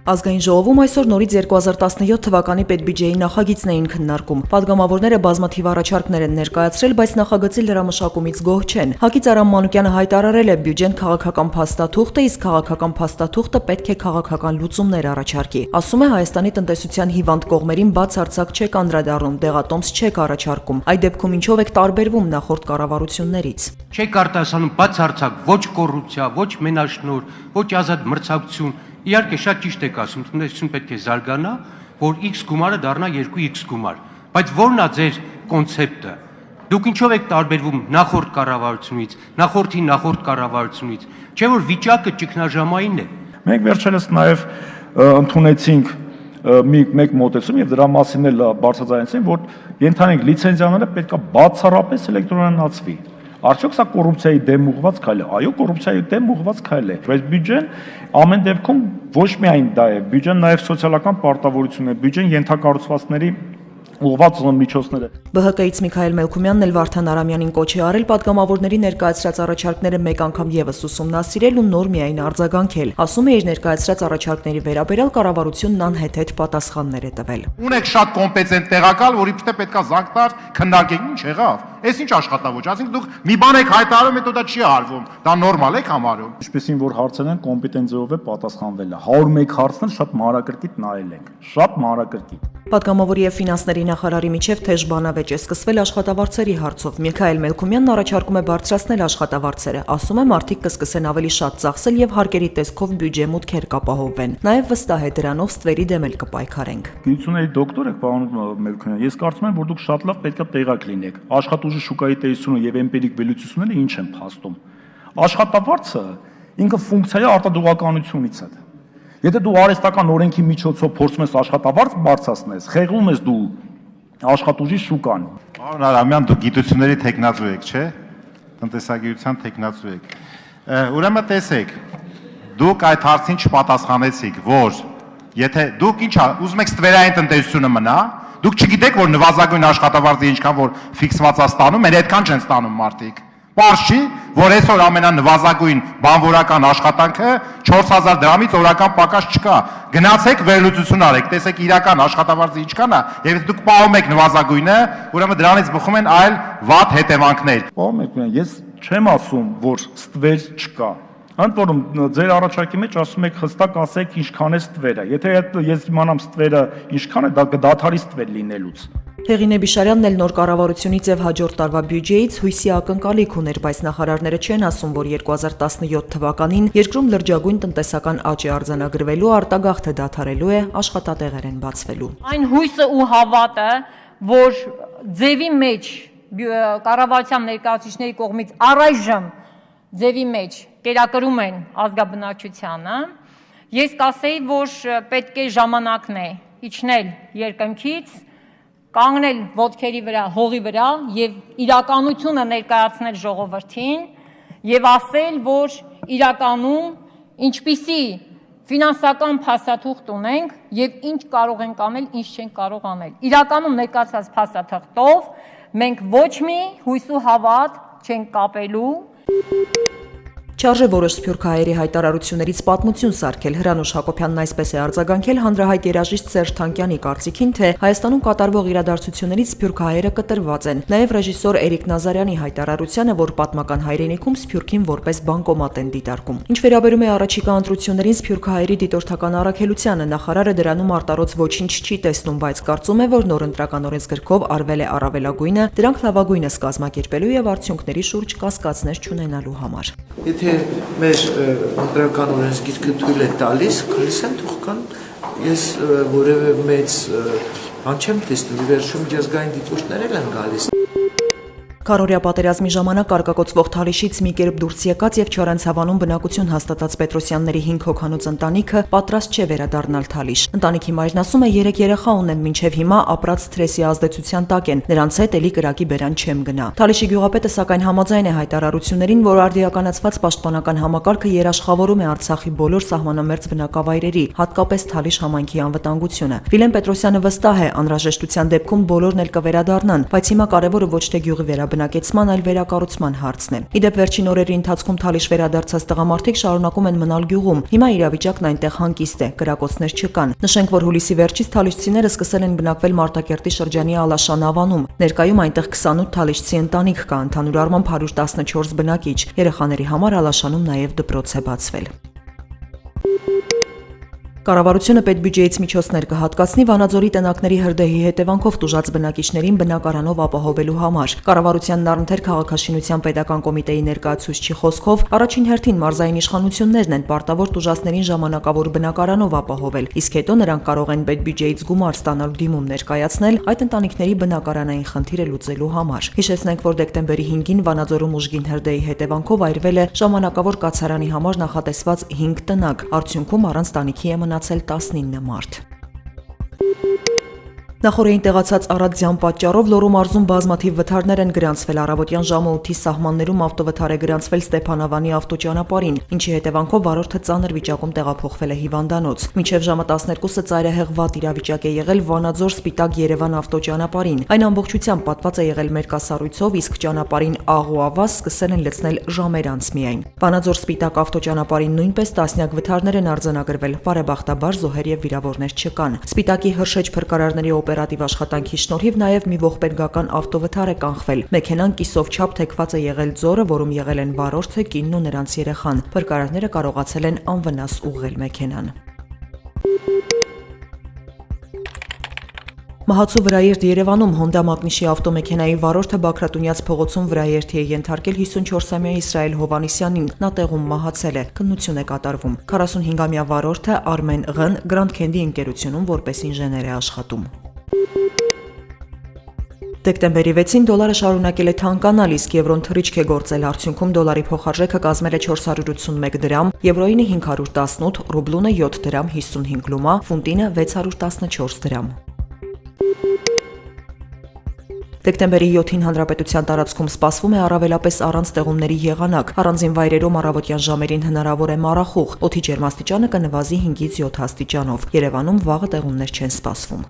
Ազգային ժողովում այսօր նորից 2017 թվականի պետբյուջեի նախագիծն էին քննարկում։ Պատգամավորները բազմաթիվ առաջարկներ են ներկայացրել, բայց նախագծի լրամշակումից գոհ չեն։ Հակից Արամ Մանուկյանը հայտարարել է, բյուջեն քաղաքական փաստաթուղթ է, իսկ քաղաքական փաստաթուղթը պետք է քաղաքական լուծումներ առաջարկի։ Ասում է, Հայաստանի տնտեսության հիվանդ կողմերին բացարձակ չեք անդրադառնում, դեղատոմս չեք առաջարկում։ Այդ դեպքում ինչով եք տարբերվում նախորդ կառավարություններից։ Չեք արտասանում բացարձակ ոչ կոռուպցիա, ոչ մենաշնորհ, ոչ ազատ մրցակցություն։ Իհարկե շատ ճիշտ եք ասում, տնտեսություն պետք է զարգանա, որ X գումարը դառնա 2X գումար, բայց ո՞րն է ձեր կոնցեպտը։ Դուք ինչով եք տարբերվում նախորդ կառավարությունից, նախորդ կառավարությունից, չէ՞ որ վիճակը ճգնաժամային է։ Մենք վերջերս նաև ընդունեցինք մեկ մոտեցում եւ դրա մասին էլ բարձրացրեցին, որ ենթանենք լիցենզիաները պետք է բացառապես էլեկտրոնացվի։ Արդյոք սա կոռուպցիայի դեմ ուղղված քայլ է։ Այո, կոռուպցիայի դեմ ուղղված քայլ է, բայց բյուջեն ամեն դեպքում ոչ միայն դա է, բյուջեն նաև սոցիալական պարտավորություն է, բյուջեն ենթակառուցվածքների ուղղված միջոցները։ ԲՀԿ-ից Միքայել Մելքումյանն էլ Վարդան Արամյանին կոչ է արել պատգամավորների ներկայացրած առաջարկները մեկ անգամ եւս ուսումնասիրել ու նոր միայն արձագանքել։ Ասում է, իր ներկայացրած առաջարկների վերաբերյալ կառավարությունն անհեթեթ պատասխաններ է տվել։ Ունեք շատ կոմպետենտ տեղակալ, որի պիտի պետքա զանգտար քննարկենք ինչ եղավ։ Այս ինչ աշխատավոճ, ասենք դուք մի բան եք հայտարարում, հետո դա չի արվում։ Դա նորմալ եք համարում։ Ինչպեսին որ հարցերն են կոմպետենցիով է պատասխանվել է։ 101 հարցն շատ մանրակրկիտ նայել ենք։ Շատ մանրակրկիտ։ Պատգամավորի եւ ֆինանսների նախարարի միջև թեժ բանավեճ է սկսվել աշխատավարձերի հարցով։ Միքայել Մելքումյանն առաջարկում է բարձրացնել աշխատավարձերը։ Ասում է, մարդիկ կսկսեն ավելի շատ ծախսել եւ հարկերի տեսքով բյուջե մուտքեր կապահովվեն։ Նաեւ վստահ է դրանով ստվերի դեմ էլ կպայքարենք։ Գիտությունների դոկտոր եք, պարոն Մելքումյան։ Ես կարծում եմ, որ դուք շատ լավ պետքա տեղակ լինեք։ Աշխատուժի շուկայի տեսությունը եւ էմպիրիկ վերլուծությունները ինչ են փաստում։ Աշխատավարձը ինքը ֆունկցիա է արտադրողականությունից է։ Եթե դու արհեստական օրենքի միջոցով փորձում ես աշխատավարձ բարձրացնես, խեղում ես դու աշխատուժի շուկան։ Պարոն Արամյան, դուք գիտությունների տեխնացու եք, չէ՞։ Տնտեսագիտության տեխնացու եք։ Ուրեմն տեսեք, դուք այդ հարցին չպատասխանեցիք, որ եթե դուք ինչ ուզում եք ստվերային տնտեսությունը մնա, դուք չգիտեք, որ նվազագույն աշխատավարձը ինչքան որ ֆիքսված է ստանում, են այդքան չեն ստանում մարդիկ։ Պարզ չի, որ այսօր ամենանվազագույն բանվորական աշխատանքը 4000 դրամից օրական պակաս չկա։ Գնացեք վերլուծություն արեք, տեսեք իրական աշխատավարձը ինչքան է, եւ եթե դուք պահում եք նվազագույնը, ուրեմն դրանից բխում են այլ վատ հետևանքներ։ Պարոն Մելքումյան, ես չեմ ասում, որ ստվեր չկա։ Ընդ որում ձեր առաջարկի մեջ ասում եք հստակ ասեք ինչքան է ստվերը։ Եթե ես իմանամ ստվերը ինչքան է, դա կդադարի ստվեր լինելուց։ Հեղինե Բիշարյանն էլ նոր կառավարությունից եւ հաջորդ տարվա բյուջեից հույսի ակնկալիք ուներ, բայց նախարարները չեն ասում, որ 2017 թվականին երկրում լրջագույն տնտեսական աճ է արձանագրվելու, արտագաղթը դադարելու է, աշխատատեղեր են բացվելու։ Այն հույսը ու հավատը, որ ձևի մեջ կառավարության ներկայացուցիչների կողմից առայժմ ձևի մեջ կերակրում են ազգաբնակչությանը, ես կասեի, որ պետք է ժամանակն է իջնել երկնքից, կանգնել ոտքերի վրա, հողի վրա եւ իրականությունը ներկայացնել ժողովրդին եւ ասել, որ իրականում ինչպիսի ֆինանսական փաստաթուղթ ունենք եւ ինչ կարող ենք անել, ինչ չենք կարող անել։ Իրականում ներկայացած փաստաթղթով մենք ոչ մի հույս ու հավատ չենք կապելու։ Չարժե որոշ սփյուռքահայերի հայտարարություններից պատմություն սարքել։ Հրանուշ Հակոբյանն այսպես է արձագանքել հանրահայտ երաժիշտ Սերժ Թանկյանի կարծիքին, թե Հայաստանում կատարվող իրադարձություններից սփյուռքահայերը կտրված են։ Նաև ռեժիսոր Էրիկ Նազարյանի հայտարարությանը, որ պատմական հայրենիքում Սփյուռքին որպես բանկոմատ են դիտարկում։ Ինչ վերաբերում է առաջիկա ընտրություններին սփյուռքահայերի դիտորդական առաքելությանը, նախարարը դրանում արտարոց ոչինչ չի տեսնում, բայց կարծում է, որ նոր ընտրական օրենսգրքով արվել է առավելագույնը, դրանք լավագույնս կազմակերպելու եւ արդյունքների շուրջ կասկածներ չունենալու համար։ Եթե մեր ընտրական օրենսգիրքը թույլ է տալիս, քալիս են թող կան, ես որևէ մեծ բան չեմ տեսնում, ի վերջո միջազգային դիտորդներ են գալիս։ Քարորյա պատերազմի ժամանակ արկակոծվող Թալիշից մի կերպ դուրս եկած եւ Չորենցավանում բնակություն հաստատած Պետրոսյանների 5 հոգանոց ընտանիքը պատրաստ չէ վերադառնալ Թալիշ։ Ընտանիքի մայրն ասում է 3 երեխա ունեմ, մինչեւ հիմա ապրած սթրեսի ազդեցության տակ են, նրանց հետ էլի կրակի բերան չեմ գնա։ Թալիշի գյուղապետը սակայն համաձայն է հայտարարություններին, որ արդիականացված պաշտպանական համակարգը երաշխավորում է Արցախի բոլոր սահմանամերձ բնակավայրերի, հատկապես Թալիշ համայնքի անվտանգությունը։ Վիլեն Պետրոսյանը վստահ է, անհրաժեշտության դեպքում բոլորն էլ կվերադառնան, բայց հիմա կարևորը ոչ թե գյուղի բնակեցման, այլ վերակառուցման հարցն է։ Իդեպ վերջին օրերի ընթացքում Թալիշ վերադարձած տղամարդիկ շարունակում են մնալ գյուղում։ Հիմա իրավիճակն այնտեղ հանգիստ է, կրակոցներ չկան։ Նշենք, որ հուլիսի վերջից թալիշցիները սկսել են բնակվել Մարտակերտի շրջանի Ալաշան ավանում։ Ներկայում այնտեղ 28 թալիշցի ընտանիք կա, ընդհանուր առմամբ 114 բնակիչ։ Երեխաների համար Ալաշանում նաև դպրոց է բացվել։ Կառավարությունը պետբյուջեից միջոցներ կհատկացնի Վանաձորի տնակների հրդեհի հետևանքով տուժած բնակիչներին բնակարանով ապահովելու համար։ Կառավարության Նարնթեր քաղաքաշինության պետական կոմիտեի ներկայացուցչի խոսքով առաջին հերթին մարզային իշխանություններն են պարտավոր տուժածներին ժամանակավոր բնակարանով ապահովել, իսկ հետո նրանք կարող են պետբյուջեից գումար ստանալ դիմում ներկայացնել այդ ընտանիքների բնակարանային խնդիրը լուծելու համար։ Հիշեցնենք, որ դեկտեմբերի 5-ին Վանաձորում ուժգին հրդեհի հետևանքով այրվել է ժամանակավոր կացարանի համար նախատեսված 5 տնակ, արդյունքում առանց տանիքի է մնացել 19 մարդ։ Նախորդին տեղացած առատձյան պատճառով Լոռու մարզում բազմաթիվ վթարներ են գրանցվել։ Առավոտյան ժամը 8-ի սահմաններում ավտովթար է գրանցվել Ստեփանավանի ավտոճանապարհին, ինչի հետևանքով վարորդը ծանր վիճակում տեղափոխվել է հիվանդանոց։ Մինչև ժամը 12-ը ծայրահեղ վատ իրավիճակ է եղել Վանաձոր Սպիտակ Երևան ավտոճանապարհին։ Այն ամբողջությամբ պատված է եղել մերկասառույցով, իսկ ճանապարհին աղ ու ավազ սկսել են լցնել ժամեր անց միայն։ Վանաձոր Սպիտակ ավտոճանապարհին նույնպես տասնյակ վթարներ են արձանագրվել։ Բարեբախտաբար զոհեր եւ վիրավորներ չկան։ Սպիտակի հրշեջ փրկարարների օպերատիվ աշխատանքի շնորհիվ նաև մի ողբերգական ավտովթար է կանխվել։ Մեքենան կիսով չափ թեքված է եղել ձորը, որում եղել են վարորդը, կինն ու նրանց երեխան։ Փրկարարները կարողացել են անվնաս ուղղել մեքենան։ Մահացու Վրաերտ Երևանում Հոնդա Մակնիշի ավտոմեքենայի վարորդը Բաքրատունյաց փողոցում Վրաերթի է ենթարկել 54-ամյա Իսրայել Հովանիսյանին, նա տեղում մահացել է, քննություն է կատարվում։ 45-ամյա վարորդը Արմեն Ղ Grand Candy ընկերությունում որպես ինժեներ է աշխատում։ Դեկտեմբերի 6-ին դոլարը շարունակել է թանկանալ, իսկ եվրոն թռիչք է գործել, արդյունքում դոլարի փոխարժեքը կազմել է 481 դրամ, եվրոյինը 518, ռուբլունը 7 դրամ 55 լումա, ֆունտինը 614 դրամ։ Դեկտեմբերի 7-ին հանրապետության տարածքում սպասվում է առավելապես առանց տեղումների եղանակ, առանձին վայրերում առավոտյան ժամերին հնարավոր է մառախուղ, օդի ջերմաստիճանը կնվազի 5-ից 7 աստիճանով, Երևանում վաղը տեղումներ չեն սպասվում։